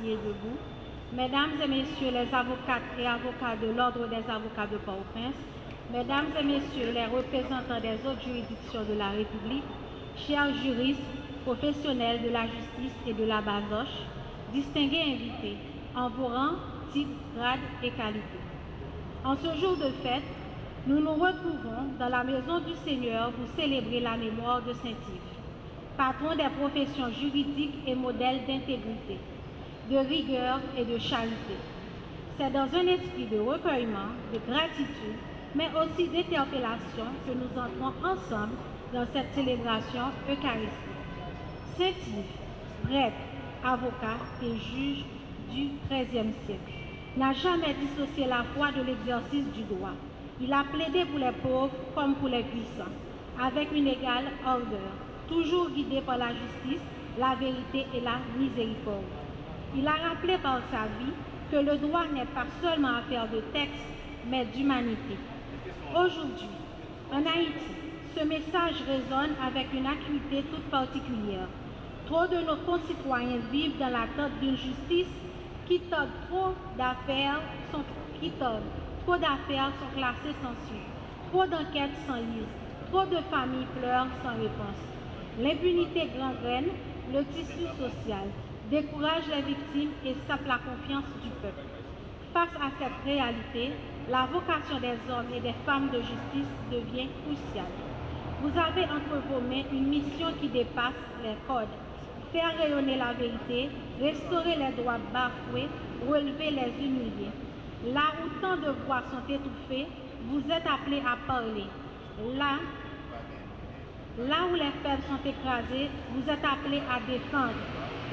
prier debout. Mesdames et messieurs les avocates et avocats de l'Ordre des avocats de Port-au-Prince, mesdames et messieurs les représentants des autres juridictions de la République, chers juristes, professionnels de la justice et de la basoche, distingués invités, en vos rangs, titres, grades et qualités. En ce jour de fête, nous nous retrouvons dans la maison du Seigneur pour célébrer la mémoire de Saint-Yves, patron des professions juridiques et modèle d'intégrité, de rigueur et de charité. C'est dans un esprit de recueillement, de gratitude, mais aussi d'interpellation que nous entrons ensemble dans cette célébration eucharistique. Saint-Yves, prêtre, avocat et juge du XIIIe siècle, n'a jamais dissocié la foi de l'exercice du droit. Il a plaidé pour les pauvres comme pour les puissants, avec une égale ardeur, toujours guidé par la justice, la vérité et la miséricorde. Il a rappelé par sa vie que le droit n'est pas seulement affaire de texte, mais d'humanité. Aujourd'hui, en Haïti, ce message résonne avec une acuité toute particulière. Trop de nos concitoyens vivent dans l'attente d'une justice qui tarde. Trop d'affaires sont classées sans suite. Trop d'enquêtes sans lise. Trop de familles pleurent sans réponse. L'impunité gangrène le tissu social, décourage les victimes et sape la confiance du peuple. Face à cette réalité, la vocation des hommes et des femmes de justice devient cruciale. Vous avez entre vos mains une mission qui dépasse les codes. Faire rayonner la vérité, restaurer les droits bafoués, relever les humiliés. Là où tant de voix sont étouffées, vous êtes appelés à parler. Là où les faibles sont écrasés, vous êtes appelés à défendre.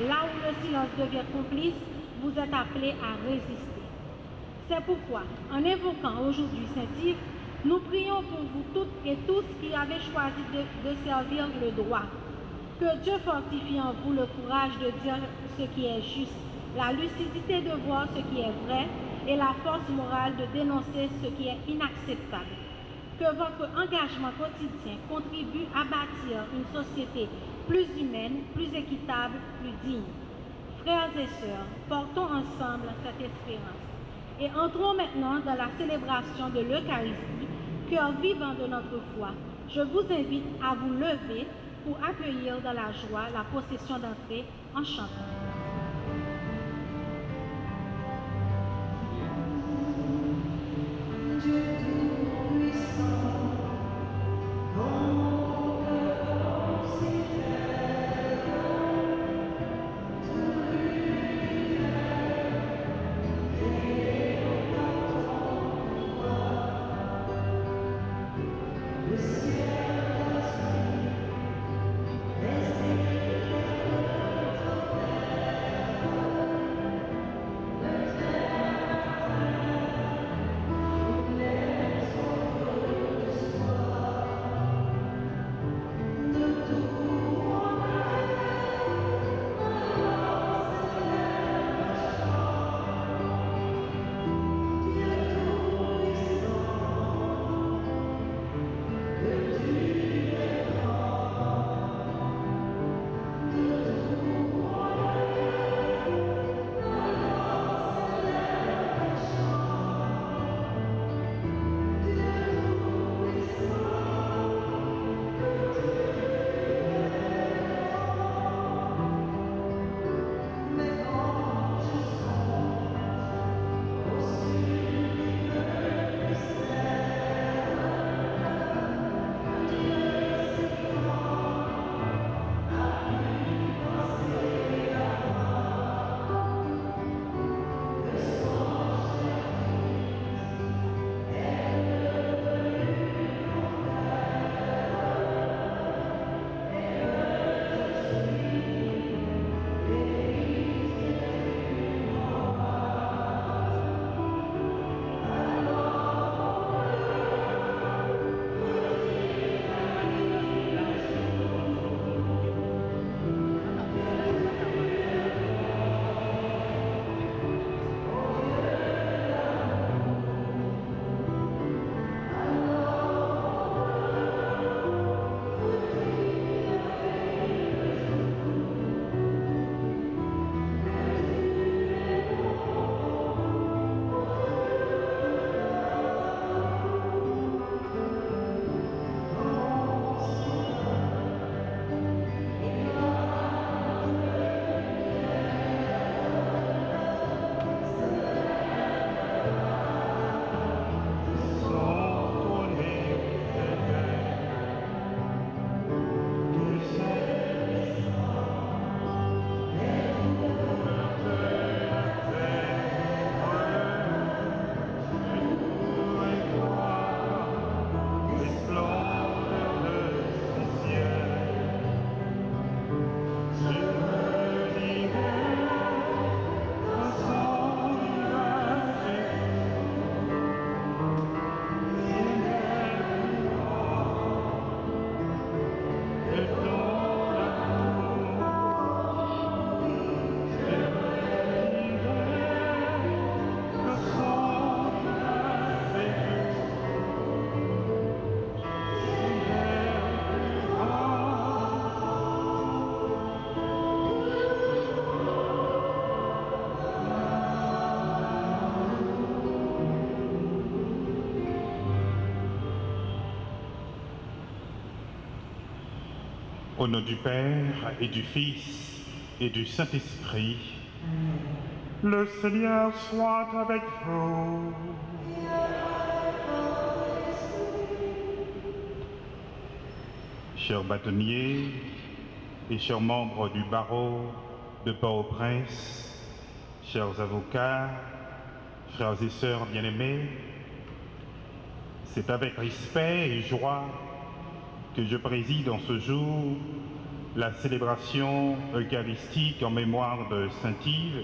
Là où le silence devient complice, vous êtes appelés à résister. C'est pourquoi, en évoquant aujourd'hui Saint-Yves, nous prions pour vous toutes et tous qui avez choisi de servir le droit. Que Dieu fortifie en vous le courage de dire ce qui est juste, la lucidité de voir ce qui est vrai et la force morale de dénoncer ce qui est inacceptable. Que votre engagement quotidien contribue à bâtir une société plus humaine, plus équitable, plus digne. Frères et sœurs, portons ensemble cette espérance. Et entrons maintenant dans la célébration de l'Eucharistie, cœur vivant de notre foi. Je vous invite à vous lever pour accueillir dans la joie la procession d'entrée en chantant. Let's Au nom du Père et du Fils et du Saint-Esprit, le Seigneur soit avec vous. Chers bâtonniers et chers membres du barreau de Port-au-Prince, chers avocats, frères et sœurs bien-aimés, c'est avec respect et joie que je préside en ce jour la célébration eucharistique en mémoire de Saint Yves,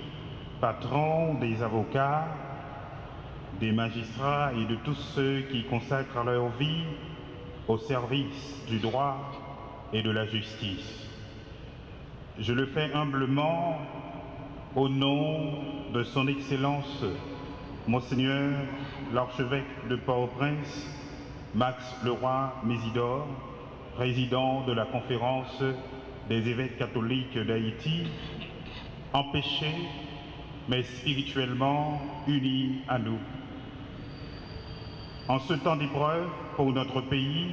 patron des avocats, des magistrats et de tous ceux qui consacrent leur vie au service du droit et de la justice. Je le fais humblement au nom de son Excellence, Monseigneur l'archevêque de Port-au-Prince, Max Leroy-Mésidor, président de la Conférence des évêques catholiques d'Haïti, empêché mais spirituellement unis à nous. En ce temps d'épreuve pour notre pays,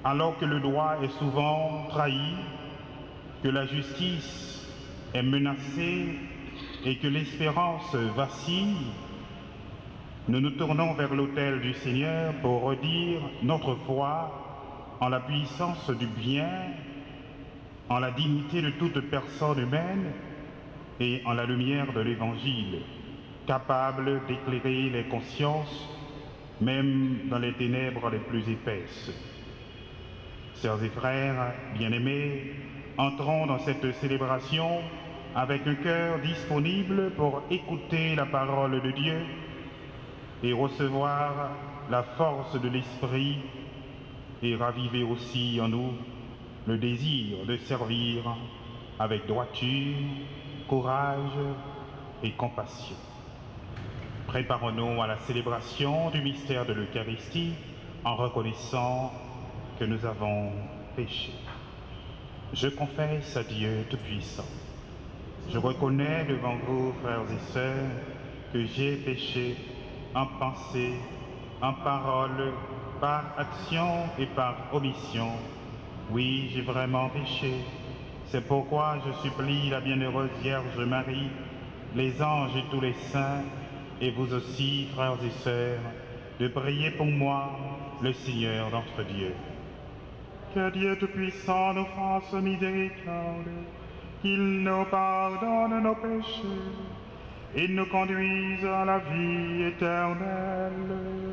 alors que le droit est souvent trahi, que la justice est menacée et que l'espérance vacille, nous nous tournons vers l'autel du Seigneur pour redire notre foi en la puissance du bien, en la dignité de toute personne humaine et en la lumière de l'Évangile, capable d'éclairer les consciences, même dans les ténèbres les plus épaisses. Sœurs et frères bien-aimés, entrons dans cette célébration avec un cœur disponible pour écouter la parole de Dieu et recevoir la force de l'Esprit et raviver aussi en nous le désir de servir avec droiture, courage et compassion. Préparons-nous à la célébration du mystère de l'Eucharistie en reconnaissant que nous avons péché. Je confesse à Dieu Tout-Puissant. Je reconnais devant vous, frères et sœurs, que j'ai péché en pensée, en parole, par action et par omission. Oui, j'ai vraiment péché. C'est pourquoi je supplie la bienheureuse Vierge Marie, les anges et tous les saints, et vous aussi, frères et sœurs, de prier pour moi, le Seigneur notre Dieu. Que Dieu Tout-Puissant nous fasse miséricorde, qu'il nous pardonne nos péchés et nous conduise à la vie éternelle.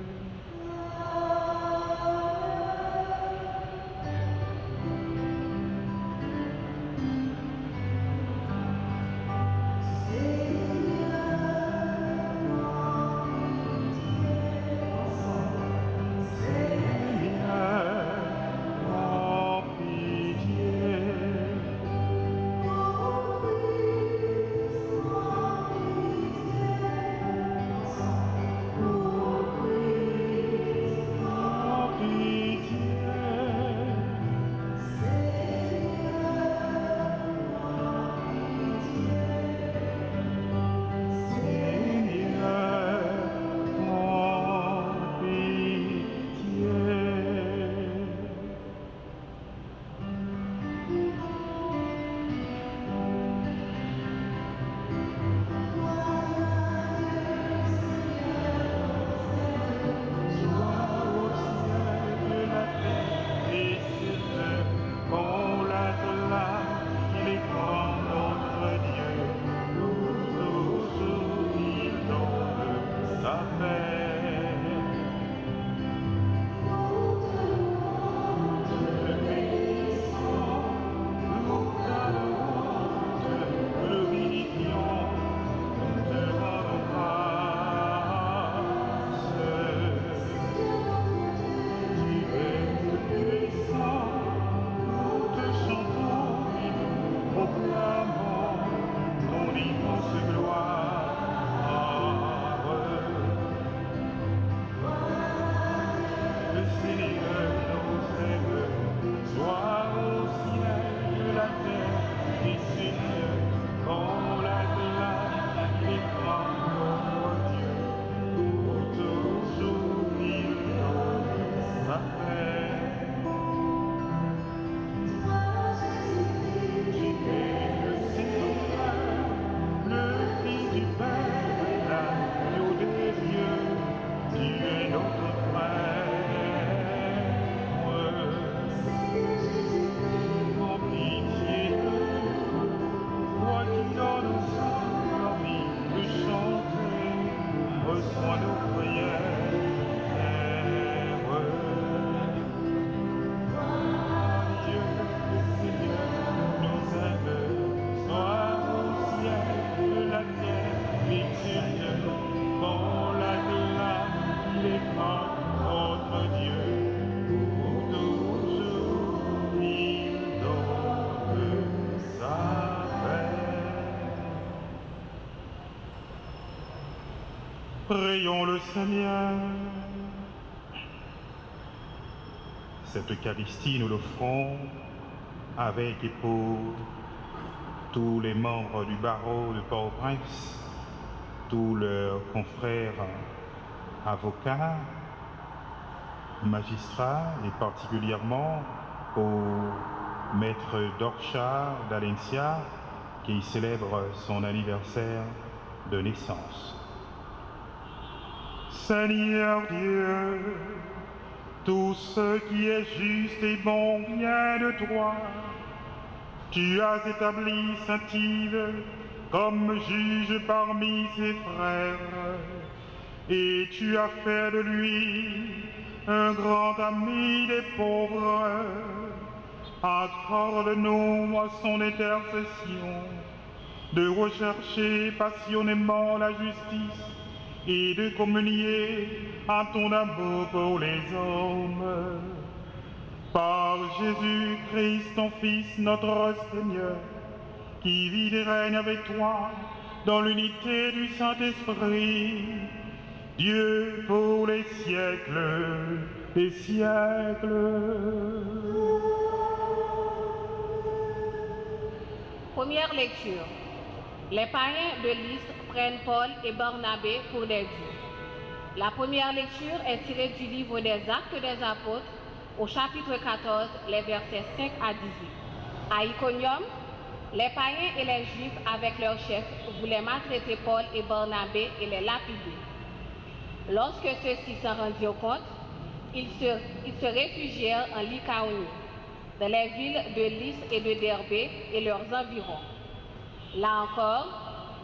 Prions le Seigneur. Cette Eucharistie, nous l'offrons avec et pour tous les membres du barreau de Port-au-Prince, tous leurs confrères avocats, magistrats et particulièrement au maître Dorcha d'Alencia qui célèbre son anniversaire de naissance. Seigneur Dieu, tout ce qui est juste et bon vient de toi. Tu as établi Saint-Yves comme juge parmi ses frères, et tu as fait de lui un grand ami des pauvres. Accorde-nous à son intercession de rechercher passionnément la justice et de communier à ton amour pour les hommes. Par Jésus-Christ, ton Fils, notre Seigneur, qui vit et règne avec toi dans l'unité du Saint-Esprit, Dieu pour les siècles des siècles. Première lecture. Les païens de Lystre prennent Paul et Barnabé pour des dieux. La première lecture est tirée du livre des Actes des Apôtres, au chapitre 14, les versets 5 à 18. À Iconium, les païens et les juifs avec leurs chefs voulaient maltraiter Paul et Barnabé et les lapider. Lorsque ceux-ci s'en rendirent compte, ils se réfugièrent en Lycaonie, dans les villes de Lystre et de Derbé et leurs environs. Là encore,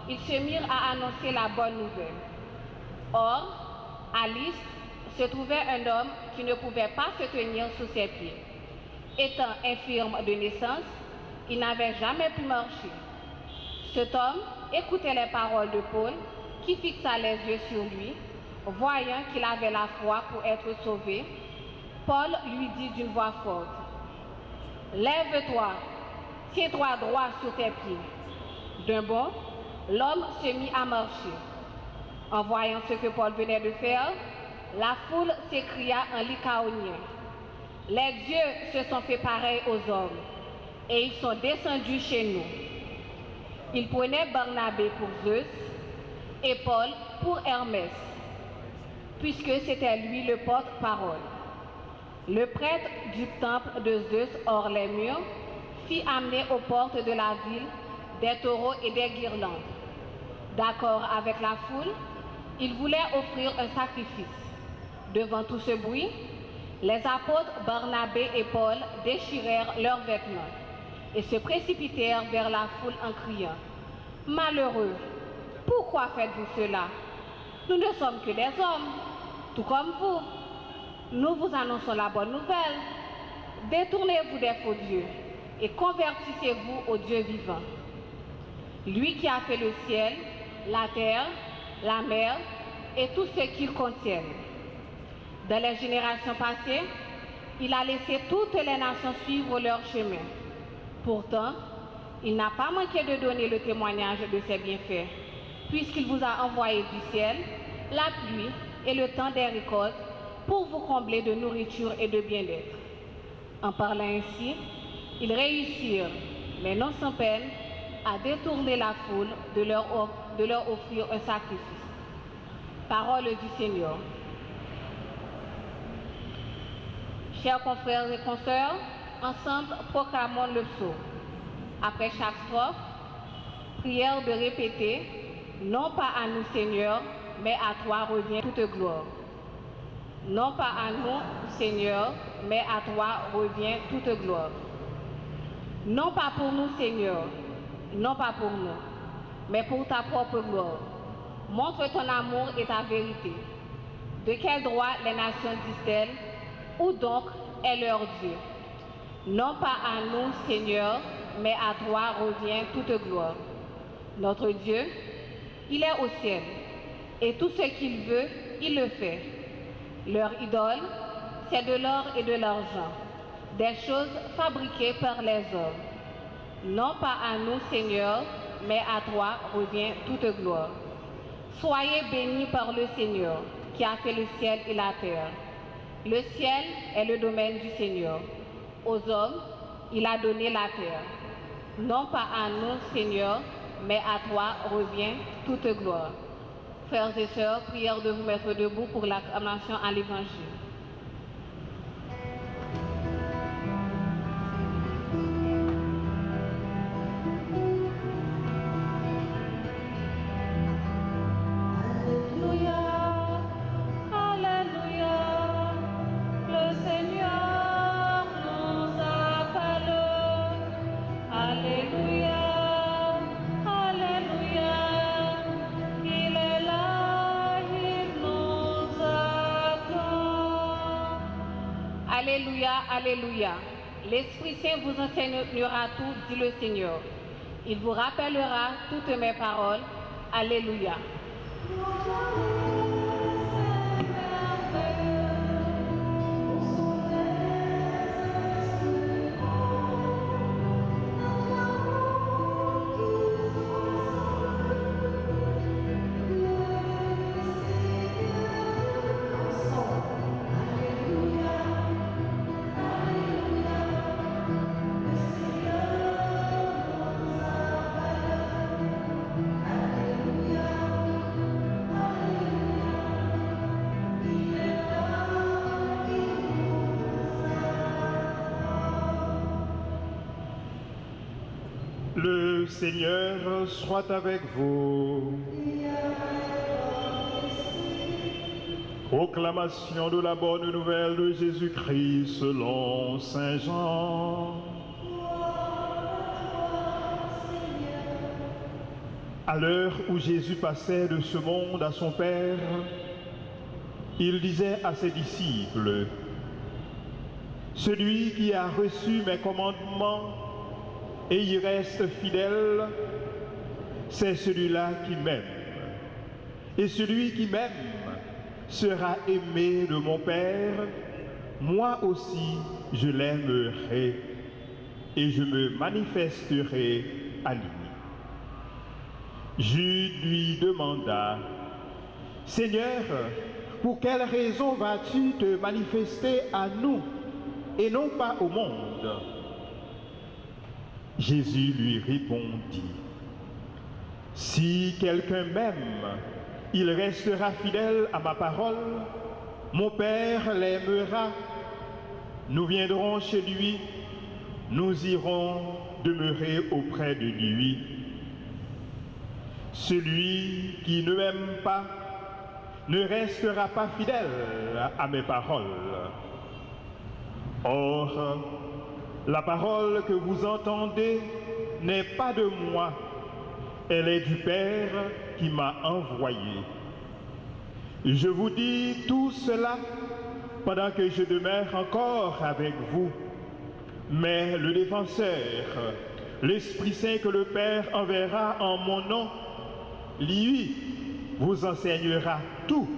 ils se mirent à annoncer la bonne nouvelle. Or, à Lystre se trouvait un homme qui ne pouvait pas se tenir sur ses pieds. Étant infirme de naissance, il n'avait jamais pu marcher. Cet homme écoutait les paroles de Paul, qui fixa les yeux sur lui. Voyant qu'il avait la foi pour être sauvé, Paul lui dit d'une voix forte, « Lève-toi, tiens-toi droit sur tes pieds. » D'un bond, l'homme se mit à marcher. En voyant ce que Paul venait de faire, la foule s'écria en lycaonien, « Les dieux se sont fait pareil aux hommes, et ils sont descendus chez nous. » Ils prenaient Barnabé pour Zeus et Paul pour Hermès, puisque c'était lui le porte-parole. Le prêtre du temple de Zeus hors les murs fit amener aux portes de la ville des taureaux et des guirlandes. D'accord avec la foule, il voulait offrir un sacrifice. Devant tout ce bruit, les apôtres Barnabé et Paul déchirèrent leurs vêtements et se précipitèrent vers la foule en criant, « Malheureux, pourquoi faites-vous cela? Nous ne sommes que des hommes, tout comme vous. Nous vous annonçons la bonne nouvelle. Détournez-vous des faux dieux et convertissez-vous au Dieu vivant. Lui qui a fait le ciel, la terre, la mer et tout ce qu'ils contiennent. Dans les générations passées, il a laissé toutes les nations suivre leur chemin. Pourtant, il n'a pas manqué de donner le témoignage de ses bienfaits, puisqu'il vous a envoyé du ciel la pluie et le temps des récoltes pour vous combler de nourriture et de bien-être. En parlant ainsi, ils réussirent, mais non sans peine, à détourner la foule de leur offrir un sacrifice. Parole du Seigneur. Chers confrères et consoeurs, ensemble proclamons le psaume. Après chaque strophe, prière de répéter, non pas à nous Seigneur, mais à toi revient toute gloire. Non pas à nous Seigneur, mais à toi revient toute gloire. Non pas pour nous Seigneur, non pas pour nous, mais pour ta propre gloire. Montre ton amour et ta vérité. De quel droit les nations disent-elles, où donc est leur Dieu? Non pas à nous, Seigneur, mais à toi revient toute gloire. Notre Dieu, il est au ciel, et tout ce qu'il veut, il le fait. Leur idole, c'est de l'or et de l'argent, des choses fabriquées par les hommes. Non pas à nous, Seigneur, mais à toi revient toute gloire. Soyez bénis par le Seigneur, qui a fait le ciel et la terre. Le ciel est le domaine du Seigneur. Aux hommes, il a donné la terre. Non pas à nous, Seigneur, mais à toi revient toute gloire. Frères et sœurs, prière de vous mettre debout pour l'acclamation à l'Évangile. Alléluia, alléluia. L'Esprit Saint vous enseignera tout, dit le Seigneur. Il vous rappellera toutes mes paroles. Alléluia. Le Seigneur soit avec vous. Proclamation de la bonne nouvelle de Jésus-Christ selon Saint Jean. À l'heure où Jésus passait de ce monde à son Père, il disait à ses disciples, « Celui qui a reçu mes commandements et y reste fidèle, c'est celui-là qui m'aime. Et celui qui m'aime sera aimé de mon Père, moi aussi je l'aimerai et je me manifesterai à lui. » Jude lui demanda, « Seigneur, pour quelle raison vas-tu te manifester à nous et non pas au monde ?» Jésus lui répondit, « Si quelqu'un m'aime, il restera fidèle à ma parole, mon Père l'aimera, nous viendrons chez lui, nous irons demeurer auprès de lui. Celui qui ne m'aime pas ne restera pas fidèle à mes paroles. Or, la parole que vous entendez n'est pas de moi, elle est du Père qui m'a envoyé. Je vous dis tout cela pendant que je demeure encore avec vous. Mais le défenseur, l'Esprit Saint que le Père enverra en mon nom, lui vous enseignera tout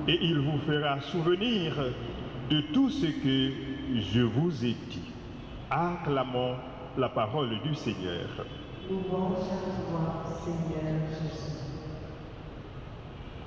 et il vous fera souvenir de tout ce que je vous ai dit. Acclamons la parole du Seigneur. Louange à toi, Seigneur Jésus.